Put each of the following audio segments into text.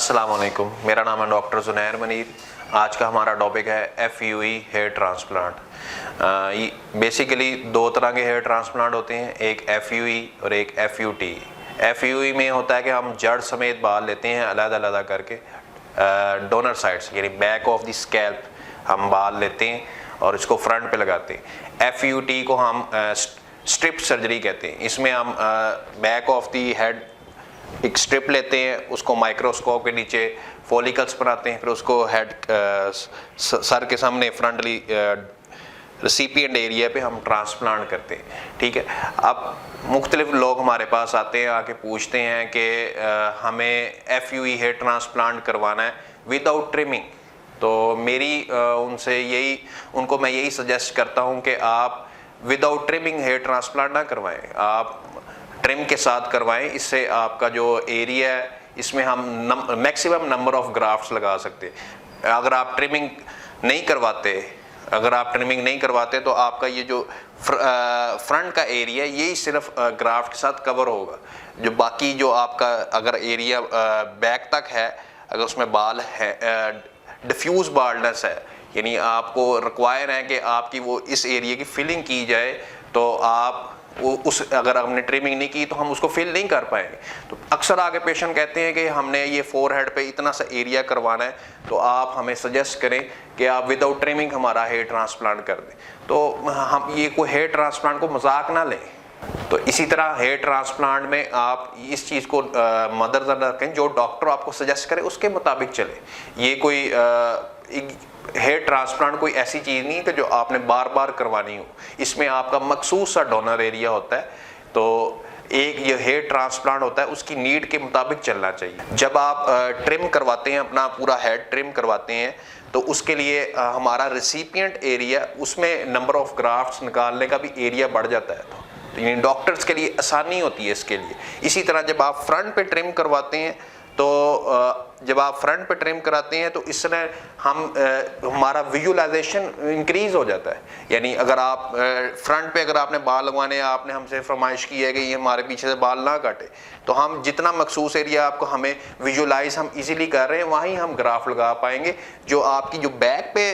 अस्सलाम वालेकुम, मेरा नाम है डॉक्टर ज़ुनैर मुनीर। आज का हमारा टॉपिक है FUE हेयर ट्रांसप्लांट। बेसिकली दो तरह के हेयर ट्रांसप्लांट होते हैं, एक FUE और एक FUT। FUE में होता है कि हम जड़ समेत बाल लेते हैं अलग-अलग करके, डोनर साइड्स यानी बैक ऑफ द स्कैल्प हम बाल लेते हैं और इसको फ्रंट पे लगाते हैं। FUT को हम स्ट्रिप सर्जरी कहते हैं। इसमें हम बैक ऑफ द हेड एक स्ट्रिप लेते हैं, उसको माइक्रोस्कोप के नीचे फॉलिकल्स बनाते हैं, फिर उसको हेड सर के सामने फ्रंटली रेसिपिएंट एरिया पे हम ट्रांसप्लांट करते हैं। ठीक है, अब मुख्तलिफ लोग हमारे पास आते हैं, आके पूछते हैं कि हमें FUE हेयर ट्रांसप्लांट करवाना है विदाउट ट्रिमिंग। तो उनको मैं यही सजेस्ट करता हूँ कि आप विदाउट ट्रिमिंग हेयर ट्रांसप्लांट ना करवाएं, आप ट्रिम के साथ करवाएं। इससे आपका जो एरिया है इसमें हम मैक्सिमम नंबर ऑफ ग्राफ्ट्स लगा सकते हैं। अगर आप ट्रिमिंग नहीं करवाते तो आपका ये जो फ्रंट का एरिया यही सिर्फ ग्राफ्ट के साथ कवर होगा। जो बाकी जो आपका अगर एरिया बैक तक है, अगर उसमें बाल है, डिफ्यूज बाल्डनेस है, यानी आपको रिक्वायर है कि आपकी वो इस एरिया की फिलिंग की जाए, तो आप अगर हमने ट्रिमिंग नहीं की तो हम उसको फिल नहीं कर पाएंगे। तो अक्सर आगे पेशेंट कहते हैं कि हमने ये फोरहेड पे इतना सा एरिया करवाना है, तो आप हमें सजेस्ट करें कि आप विदाउट ट्रिमिंग हमारा हेयर ट्रांसप्लांट कर दें। तो हम ये कोई हेयर ट्रांसप्लांट को मजाक ना लें। तो इसी तरह हेयर ट्रांसप्लांट में आप इस चीज़ को मद्देनजर रखें, जो डॉक्टर आपको सजेस्ट करे उसके मुताबिक चले। ये कोई हेयर ट्रांसप्लांट कोई ऐसी चीज़ नहीं कि जो आपने बार बार करवानी हो। इसमें आपका मखसूस सा डोनर एरिया होता है, तो एक ये हेयर ट्रांसप्लांट होता है, उसकी नीड के मुताबिक चलना चाहिए। जब आप ट्रिम करवाते हैं, अपना पूरा हेड ट्रिम करवाते हैं, तो उसके लिए हमारा रेसिपिएंट एरिया, उसमें नंबर ऑफ ग्राफ्ट्स निकालने का भी एरिया बढ़ जाता है। तो यानी डॉक्टर्स के लिए आसानी होती है इसके लिए। इसी तरह जब आप फ्रंट पे ट्रिम करवाते हैं, तो जब आप फ्रंट पे ट्रिम कराते हैं तो इससे हमारा विजुअलाइजेशन इंक्रीज हो जाता है। यानी अगर आप फ्रंट पे अगर आपने बाल लगवाने, आपने हमसे फरमाइश की है कि ये हमारे पीछे से बाल ना काटे, तो हम जितना मखसूस एरिया आपको हमें विजुअलाइज हम इजीली कर रहे हैं, वहीं हम ग्राफ लगा पाएंगे। जो आपकी जो बैक पे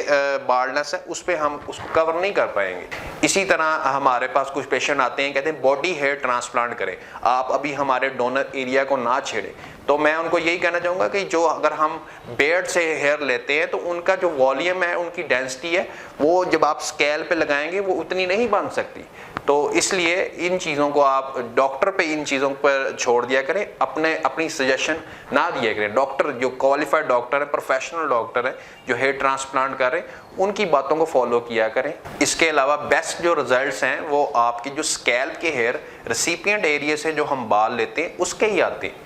बाल्डनेस है उस पर हम उसको कवर नहीं कर पाएंगे। इसी तरह हमारे पास कुछ पेशेंट आते हैं, कहते हैं बॉडी हेयर ट्रांसप्लांट करें, आप अभी हमारे डोनर एरिया को ना छेड़ें। तो मैं उनको यही कहना चाहूँगा कि जो अगर हम बेयर्ड से हेयर लेते हैं तो उनका जो वॉल्यूम है, उनकी डेंसिटी है, वो जब आप स्केल पे लगाएंगे वो उतनी नहीं बन सकती। तो इसलिए इन चीज़ों को आप डॉक्टर पे इन चीज़ों पर छोड़ दिया करें, अपनी सजेशन ना दिया करें। डॉक्टर जो क्वालिफाइड डॉक्टर है, प्रोफेशनल डॉक्टर है, जो हेयर ट्रांसप्लांट कर रहे हैं, उनकी बातों को फॉलो किया करें। इसके अलावा बेस्ट जो रिजल्ट्स हैं वो आपकी जो स्कैल्प के हेयर रेसिपिएंट एरिया से जो हम बाल लेते हैं उसके ही आते हैं।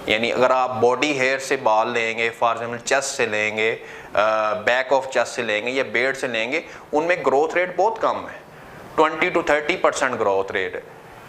यानी अगर आप बॉडी हेयर से बाल लेंगे, फॉर एग्जाम्पल चेस्ट से लेंगे, बैक ऑफ चेस्ट से लेंगे या बेड से लेंगे, उनमें ग्रोथ रेट बहुत कम है, 20 to 30% ग्रोथ रेट है।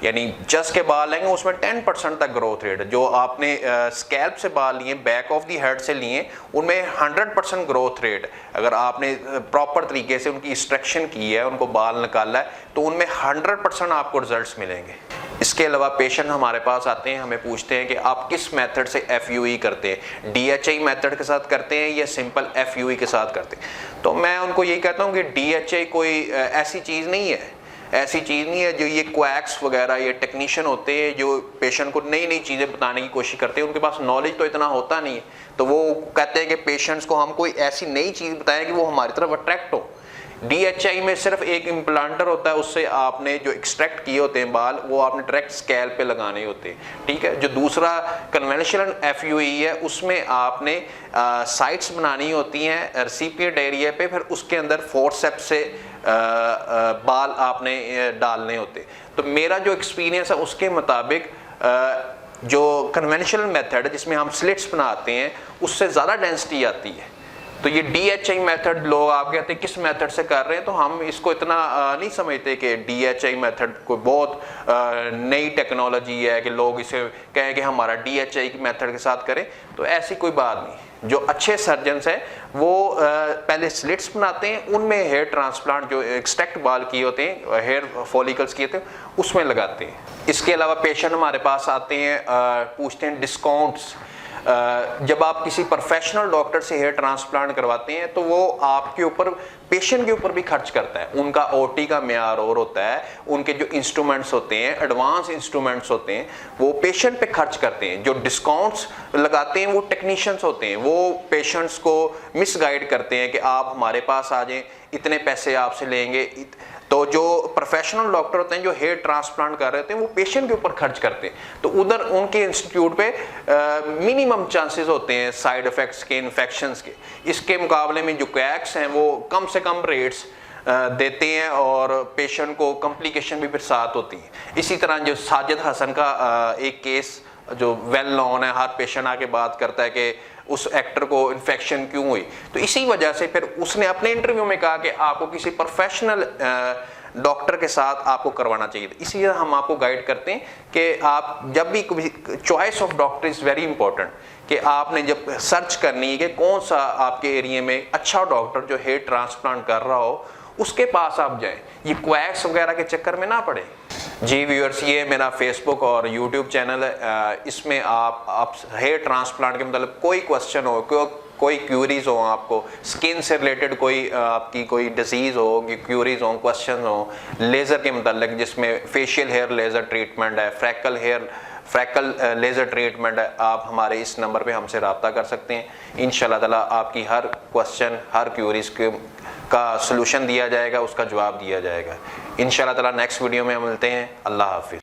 यानी चेस्ट के बाल लेंगे उसमें 10% तक ग्रोथ रेट है। जो आपने स्कैल्प से बाल लिए, बैक ऑफ दी हेड से लिए, उनमें 100% ग्रोथ रेट है। अगर आपने प्रॉपर तरीके से उनकी एक्सट्रैक्शन की है, उनको बाल निकाला है, तो उनमें 100% आपको रिजल्ट्स मिलेंगे। इसके अलावा पेशेंट हमारे पास आते हैं, हमें पूछते हैं कि आप किस मेथड से FUE करते हैं, DHI मेथड के साथ करते हैं या सिंपल FUE के साथ करते हैं। तो मैं उनको यही कहता हूँ कि DHI कोई ऐसी चीज़ नहीं है जो ये क्वैक्स वगैरह ये टेक्नीशियन होते हैं जो पेशेंट को नई नई चीज़ें बताने की कोशिश करते हैं। उनके पास नॉलेज तो इतना होता नहीं है, तो वो कहते हैं कि पेशेंट्स को हम कोई ऐसी नई चीज़ बताएं कि वो हमारी तरफ अट्रैक्ट हो। DHI में सिर्फ एक इम्प्लांटर होता है, उससे आपने जो एक्सट्रैक्ट किए होते हैं बाल, वो आपने डायरेक्ट स्कैल्प पे लगाने होते हैं। ठीक है, जो दूसरा कन्वेंशनल FUE है, उसमें आपने साइट्स बनानी होती हैं रेसिपिएंट एरिया पे, फिर उसके अंदर फोर्सेप्स से बाल आपने डालने होते। तो मेरा जो एक्सपीरियंस है उसके मुताबिक जो कन्वेंशनल मेथड है जिसमें हम स्लिट्स बनाते हैं, उससे ज़्यादा डेंसिटी आती है। तो ये DHI मेथड लोग आप कहते हैं किस मेथड से कर रहे हैं, तो हम इसको इतना नहीं समझते कि DHI मेथड कोई बहुत नई टेक्नोलॉजी है कि लोग इसे कहें कि हमारा DHI मेथड के साथ करें। तो ऐसी कोई बात नहीं। जो अच्छे सर्जन्स हैं वो पहले स्लिट्स बनाते हैं, उनमें हेयर ट्रांसप्लांट जो एक्सट्रैक्ट बाल किए होते हैं, हेयर फॉलिकल्स किए होते हैं, उसमें लगाते हैं। इसके अलावा पेशेंट हमारे पास आते हैं, पूछते हैं डिस्काउंट्स जब आप किसी प्रोफेशनल डॉक्टर से हेयर ट्रांसप्लांट करवाते हैं तो वो आपके ऊपर, पेशेंट के ऊपर भी खर्च करता है। उनका ओटी का मेयार और होता है, उनके जो इंस्ट्रूमेंट्स होते हैं, एडवांस इंस्ट्रूमेंट्स होते हैं, वो पेशेंट पे खर्च करते हैं। जो डिस्काउंट्स लगाते हैं वो टेक्नीशियंस होते हैं, वो पेशेंट्स को मिसगाइड करते हैं कि आप हमारे पास आ जाएं, इतने पैसे आपसे लेंगे। तो जो प्रोफेशनल डॉक्टर होते हैं जो हेयर ट्रांसप्लांट कर रहे होते हैं वो पेशेंट के ऊपर खर्च करते हैं, तो उधर उनके इंस्टीट्यूट पे मिनिमम चांसेस होते हैं साइड इफेक्ट्स के, इन्फेक्शंस के। इसके मुकाबले में जो क्वैक्स हैं वो कम से कम रेट्स देते हैं और पेशेंट को कॉम्प्लिकेशन भी फिर साथ होती है। इसी तरह जो साजिद हसन का एक केस जो वेल नोन है, हर पेशेंट आके बात करता है कि उस एक्टर को इन्फेक्शन क्यों हुई, तो इसी वजह से फिर उसने अपने इंटरव्यू में कहा कि आपको किसी प्रोफेशनल डॉक्टर के साथ आपको करवाना चाहिए। इसीलिए हम आपको गाइड करते हैं कि आप जब भी choice of doctor is very important, कि आपने जब सर्च करनी है कि कौन सा आपके एरिया में अच्छा डॉक्टर जो हेयर ट्रांसप्लांट कर रहा हो उसके पास आप जाएं, ये क्वैक्स वगैरह के चक्कर में ना पड़े। जी व्यूअर्स, ये मेरा फेसबुक और यूट्यूब चैनल है, इसमें आप हेयर ट्रांसप्लांट के मतलब कोई क्वेश्चन हो, कोई क्यूरीज हो, आपको स्किन से रिलेटेड कोई आपकी कोई डिजीज़ हो, क्यूरीज हो, क्वेश्चन हो, लेज़र के मतलब जिसमें फेशियल हेयर लेज़र ट्रीटमेंट है, फ्रैकल लेज़र ट्रीटमेंट है, आप हमारे इस नंबर पे हमसे रब्ता कर सकते हैं। इंशाल्लाह ताला आपकी हर क्वेश्चन, हर क्यूरीज का सलूशन दिया जाएगा, उसका जवाब दिया जाएगा। इंशाल्लाह ताला नेक्स्ट वीडियो में मिलते हैं। अल्लाह हाफिज़।